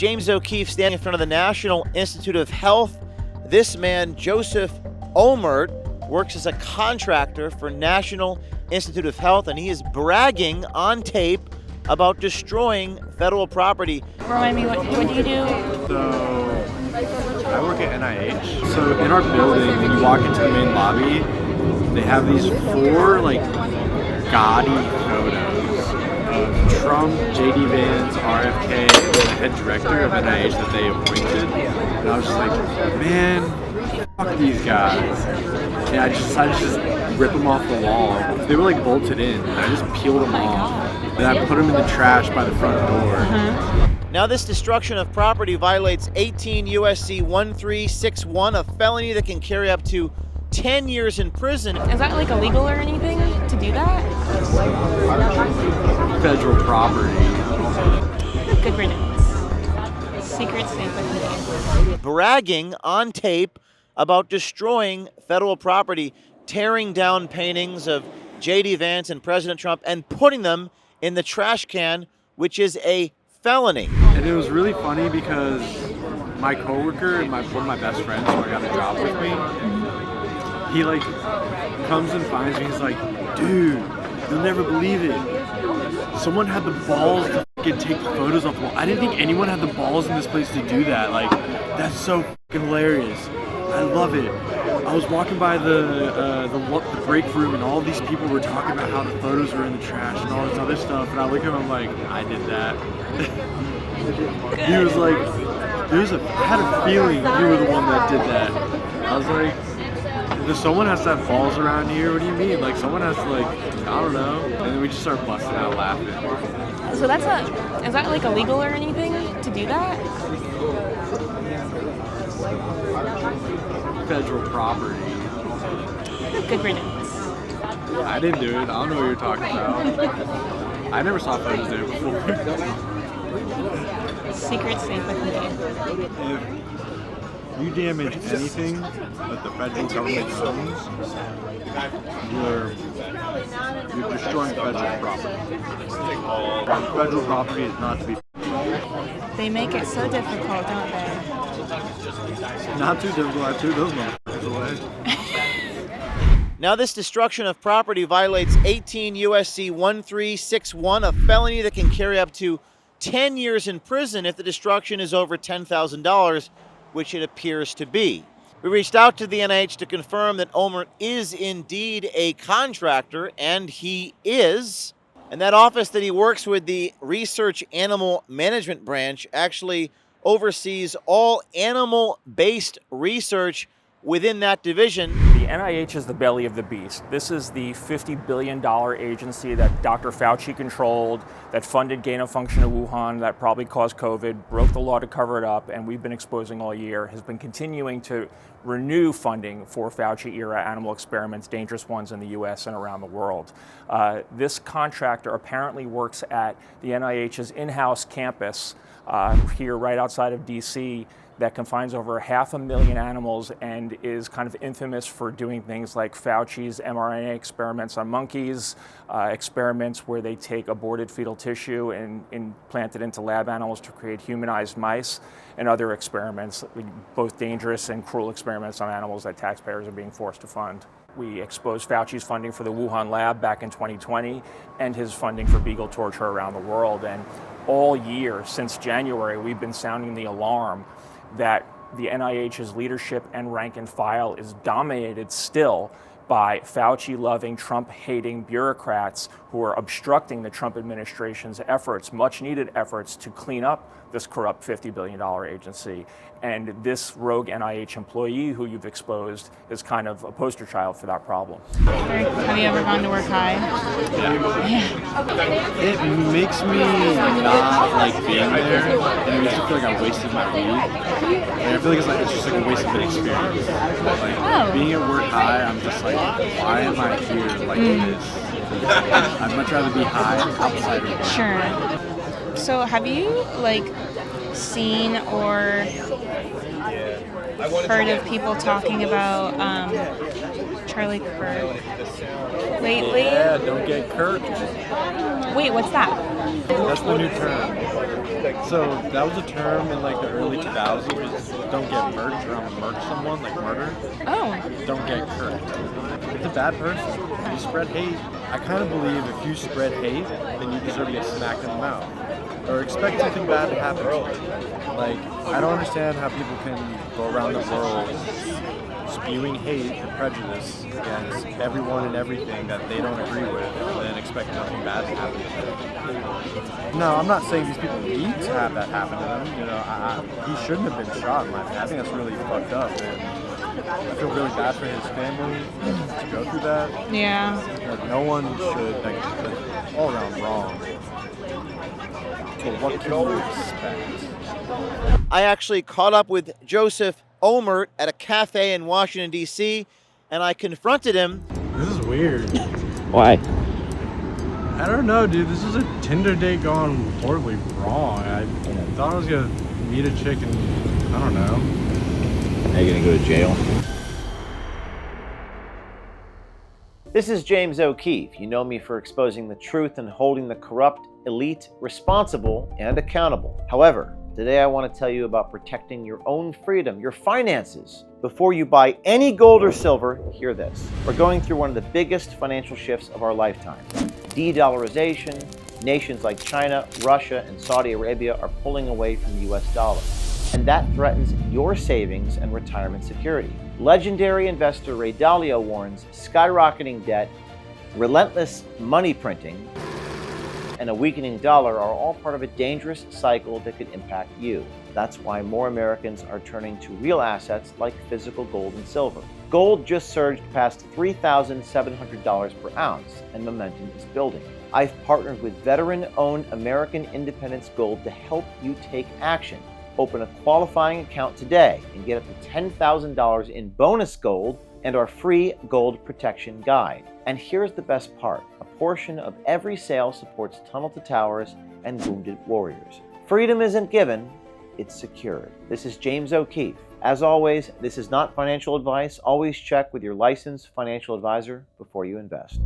James O'Keefe standing in front of the National Institute of Health. This man, Joseph Olmert, works as a contractor for National Institute of Health, and he is bragging on tape about destroying federal property. Remind me, what do you do? So, I work at NIH. So in our building, when you walk into the main lobby, they have these 4 gaudy photos of Trump, J.D. Vance, RFK, and the head director of NIH that they appointed. And I was just like, man, fuck these guys. And I just decided to just rip them off the wall. They were bolted in, and I just peeled them off. And I put them in the trash by the front door. Now, this destruction of property violates 18 U.S.C. 1361, a felony that can carry up to 10 years in prison. Is that illegal or anything to do that? Federal property. Good riddance. Secret safe with me. Bragging on tape about destroying federal property, tearing down paintings of J.D. Vance and President Trump and putting them in the trash can, which is a felony. And it was really funny because my coworker and one of my best friends who I got a job with me, he comes and finds me. He's like, dude, you'll never believe it. Someone had the balls to take photos off the wall. I didn't think anyone had the balls in this place to do that. That's so hilarious. I love it. I was walking by the break room, and all these people were talking about how the photos were in the trash and all this other stuff. And I look at him, I'm like, I did that. He was like, I had a feeling you were the one that did that. I was like, someone has to have balls around here. What do you mean? Someone has to I don't know. And then we just start busting out laughing. So is that illegal or anything to do that? Federal property. Good riddance. I didn't do it. I don't know what you're talking about. I never saw photos there before. Secret safe with me. If you damage anything that the federal government owns, you're destroying federal property. Federal property is not to be. They make it so difficult, don't they? Not too difficult. I threw those motherfuckers away. Now, this destruction of property violates 18 U.S.C. 1361, a felony that can carry up to 10 years in prison if the destruction is over $10,000, which it appears to be. We reached out to the NIH to confirm that Olmert is indeed a contractor, and he is. And that office that he works with, the Research Animal Management Branch, actually oversees all animal-based research within that division. The NIH is the belly of the beast. This is the $50 billion agency that Dr. Fauci controlled, that funded gain of function in Wuhan, that probably caused COVID, broke the law to cover it up, and we've been exposing all year, has been continuing to renew funding for Fauci-era animal experiments, dangerous ones in the U.S. and around the world. This contractor apparently works at the NIH's in-house campus here right outside of D.C., that confines over 500,000 animals and is kind of infamous for doing things like Fauci's mRNA experiments on monkeys, experiments where they take aborted fetal tissue and implant it into lab animals to create humanized mice, and other experiments, both dangerous and cruel experiments on animals that taxpayers are being forced to fund. We exposed Fauci's funding for the Wuhan lab back in 2020 and his funding for beagle torture around the world. And all year since January, we've been sounding the alarm that the NIH's leadership and rank and file is dominated still by Fauci-loving, Trump-hating bureaucrats who are obstructing the Trump administration's efforts, much-needed efforts, to clean up this corrupt $50 billion agency. And this rogue NIH employee who you've exposed is kind of a poster child for that problem. Have you ever gone to work high? Yeah. It makes me not like being there, and it makes me feel like I wasted my week. And I feel like it's just a waste of an experience. Being at work high, I'm just like, why am I here like this? I'd much rather be high outside of work. Sure. So have you seen or heard of people talking about Charlie Kirk lately? Yeah, don't get Kirk. Wait, what's that? That's the new term. So that was a term in like the early 2000s. Was don't get murked, or I'm gonna murk someone, like murder. Oh. Don't get curked. It's a bad person. You spread hate. I kind of believe if you spread hate, then you deserve to get smacked in the mouth, or expect something bad to happen to you. Like, I don't understand how people can go around the world spewing hate and prejudice against everyone and everything that they don't agree with, and then expect nothing bad to happen to them. No, I'm not saying these people need to have that happen to them. You know, he shouldn't have been shot, in my opinion. I think that's really fucked up, and I feel really bad for his family to go through that. Yeah. Like, no one should, like, that's all around wrong. But what can you expect? I actually caught up with Joseph Olmert at a cafe in Washington, D.C., and I confronted him. This is weird. Why? I don't know, dude. This is a Tinder date gone horribly wrong. I thought I was gonna meet a chick and, I don't know. Are you gonna go to jail? This is James O'Keefe. You know me for exposing the truth and holding the corrupt elite responsible and accountable. However, today I want to tell you about protecting your own freedom, your finances. Before you buy any gold or silver, hear this. We're going through one of the biggest financial shifts of our lifetime. De-dollarization. Nations like China, Russia, and Saudi Arabia are pulling away from the US dollar. And that threatens your savings and retirement security. Legendary investor Ray Dalio warns skyrocketing debt, relentless money printing, and a weakening dollar are all part of a dangerous cycle that could impact you. That's why more Americans are turning to real assets like physical gold and silver. Gold just surged past $3,700 per ounce, and momentum is building. I've partnered with veteran-owned American Independence Gold to help you take action. Open a qualifying account today and get up to $10,000 in bonus gold and our free gold protection guide. And here's the best part. A portion of every sale supports Tunnel to Towers and Wounded Warriors. Freedom isn't given, it's secured. This is James O'Keefe. As always, this is not financial advice. Always check with your licensed financial advisor before you invest.